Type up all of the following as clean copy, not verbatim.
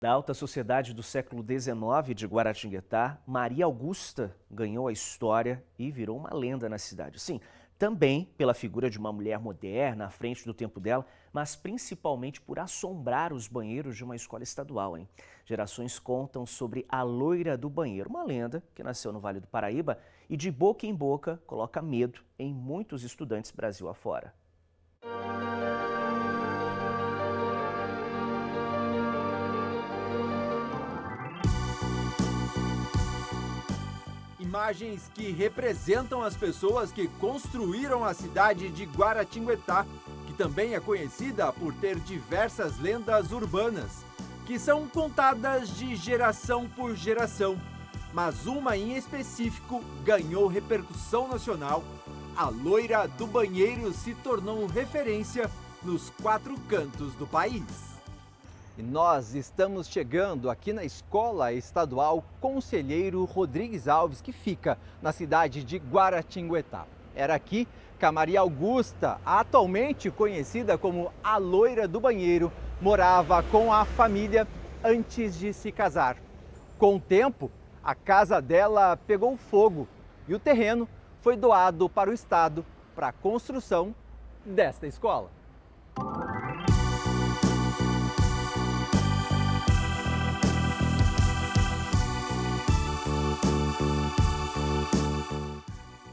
Da alta sociedade do século XIX de Guaratinguetá, Maria Augusta ganhou a história e virou uma lenda na cidade. Sim, também pela figura de uma mulher moderna à frente do tempo dela, mas principalmente por assombrar os banheiros de uma escola estadual, hein? Gerações contam sobre a loira do banheiro, uma lenda que nasceu no Vale do Paraíba e de boca em boca coloca medo em muitos estudantes Brasil afora. Imagens que representam as pessoas que construíram a cidade de Guaratinguetá, que também é conhecida por ter diversas lendas urbanas, que são contadas de geração por geração. Mas uma em específico ganhou repercussão nacional. A loira do banheiro se tornou referência nos 4 cantos do país. E nós estamos chegando aqui na Escola Estadual Conselheiro Rodrigues Alves, que fica na cidade de Guaratinguetá. Era aqui que a Maria Augusta, atualmente conhecida como a loira do banheiro, morava com a família antes de se casar. Com o tempo, a casa dela pegou fogo e o terreno foi doado para o Estado para a construção desta escola.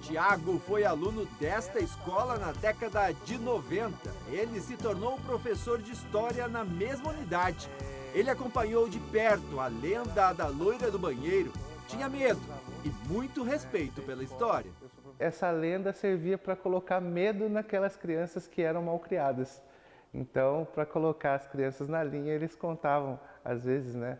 Tiago foi aluno desta escola na década de 90. Ele se tornou professor de história na mesma unidade. Ele acompanhou de perto a lenda da loira do banheiro, tinha medo e muito respeito pela história. Essa lenda servia para colocar medo naquelas crianças que eram mal criadas. Então, para colocar as crianças na linha, eles contavam, às vezes, né,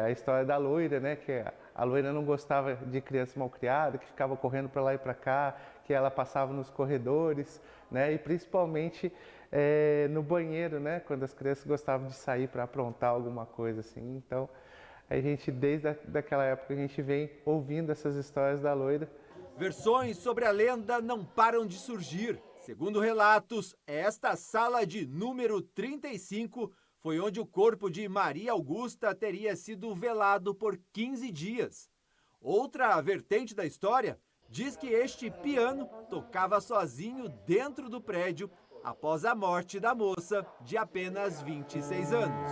a história da loira, né, que a loira não gostava de criança mal criada, que ficava correndo para lá e para cá, que ela passava nos corredores, né, e principalmente no banheiro, né, quando as crianças gostavam de sair para aprontar alguma coisa assim. Então, a gente, desde daquela época, a gente vem ouvindo essas histórias da loira. Versões sobre a lenda não param de surgir. Segundo relatos, esta sala de número 35 foi onde o corpo de Maria Augusta teria sido velado por 15 dias. Outra vertente da história diz que este piano tocava sozinho dentro do prédio após a morte da moça de apenas 26 anos.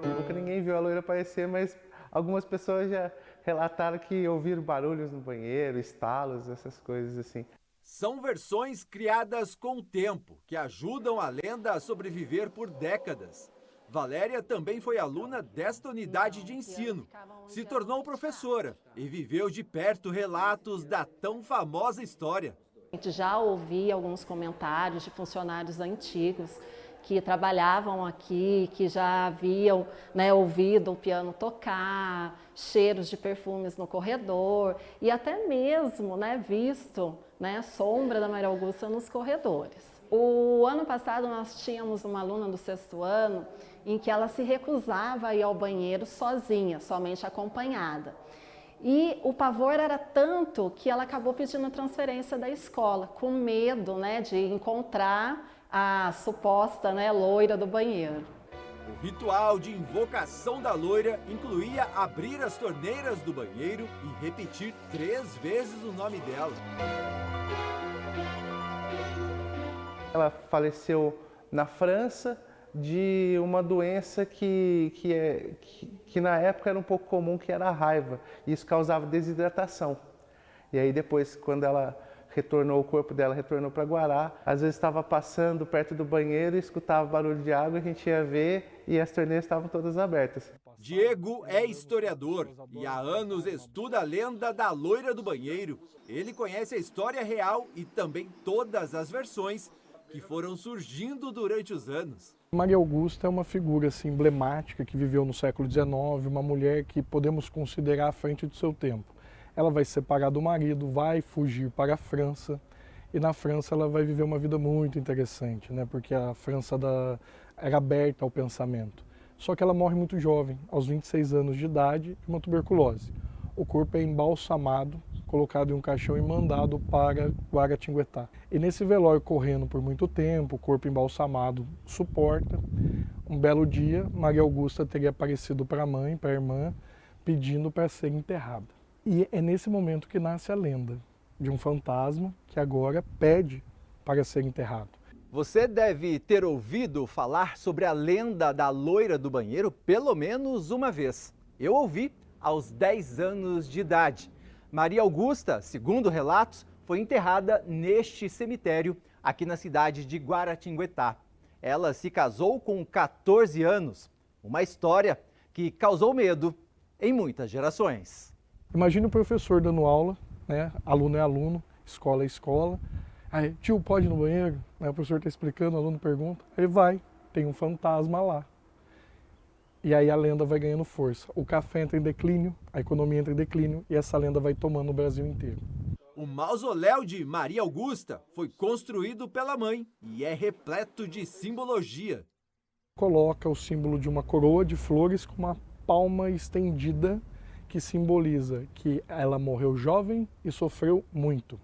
Nunca ninguém viu a loira aparecer, mas algumas pessoas já relataram que ouviram barulhos no banheiro, estalos, essas coisas assim. São versões criadas com o tempo, que ajudam a lenda a sobreviver por décadas. Valéria também foi aluna desta unidade de ensino, se tornou professora e viveu de perto relatos da tão famosa história. A gente já ouvia alguns comentários de funcionários antigos que trabalhavam aqui, que já haviam, né, ouvido o piano tocar, cheiros de perfumes no corredor e até mesmo, né, visto, né, a sombra da Maria Augusta nos corredores. O ano passado nós tínhamos uma aluna do 6º ano em que ela se recusava a ir ao banheiro sozinha, somente acompanhada. E o pavor era tanto que ela acabou pedindo transferência da escola, com medo, né, de encontrar a suposta, né, loira do banheiro. O ritual de invocação da loira incluía abrir as torneiras do banheiro e repetir 3 vezes o nome dela. Ela faleceu na França de uma doença que na época era um pouco comum, que era a raiva. E isso causava desidratação. E aí depois, quando ela retornou, o corpo dela retornou para Guará, às vezes estava passando perto do banheiro e escutava barulho de água, a gente ia ver e as torneiras estavam todas abertas. Diego é historiador e há anos estuda a lenda da loira do banheiro. Ele conhece a história real e também todas as versões que foram surgindo durante os anos. Maria Augusta é uma figura assim, emblemática que viveu no século XIX, uma mulher que podemos considerar à frente do seu tempo. Ela vai se separar do marido, vai fugir para a França e na França ela vai viver uma vida muito interessante, né? Porque a França era aberta ao pensamento. Só que ela morre muito jovem, aos 26 anos de idade, de uma tuberculose. O corpo é embalsamado colocado em um caixão e mandado para Guaratinguetá. E nesse velório correndo por muito tempo, o corpo embalsamado suporta, um belo dia, Maria Augusta teria aparecido para a mãe, para a irmã, pedindo para ser enterrada. E é nesse momento que nasce a lenda de um fantasma que agora pede para ser enterrado. Você deve ter ouvido falar sobre a lenda da loira do banheiro pelo menos uma vez. Eu ouvi aos 10 anos de idade. Maria Augusta, segundo relatos, foi enterrada neste cemitério aqui na cidade de Guaratinguetá. Ela se casou com 14 anos, uma história que causou medo em muitas gerações. Imagine o professor dando aula, né? Aluno é aluno, escola é escola. Aí, tio, pode ir no banheiro? Aí o professor está explicando, o aluno pergunta. Ele vai, tem um fantasma lá. E aí a lenda vai ganhando força. O café entra em declínio, a economia entra em declínio e essa lenda vai tomando o Brasil inteiro. O mausoléu de Maria Augusta foi construído pela mãe e é repleto de simbologia. Coloca o símbolo de uma coroa de flores com uma palma estendida que simboliza que ela morreu jovem e sofreu muito.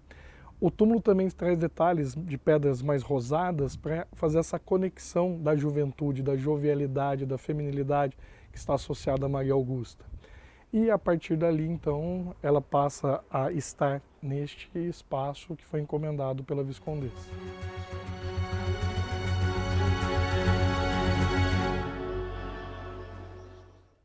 O túmulo também traz detalhes de pedras mais rosadas para fazer essa conexão da juventude, da jovialidade, da feminilidade que está associada a Maria Augusta. E a partir dali, então, ela passa a estar neste espaço que foi encomendado pela Viscondessa.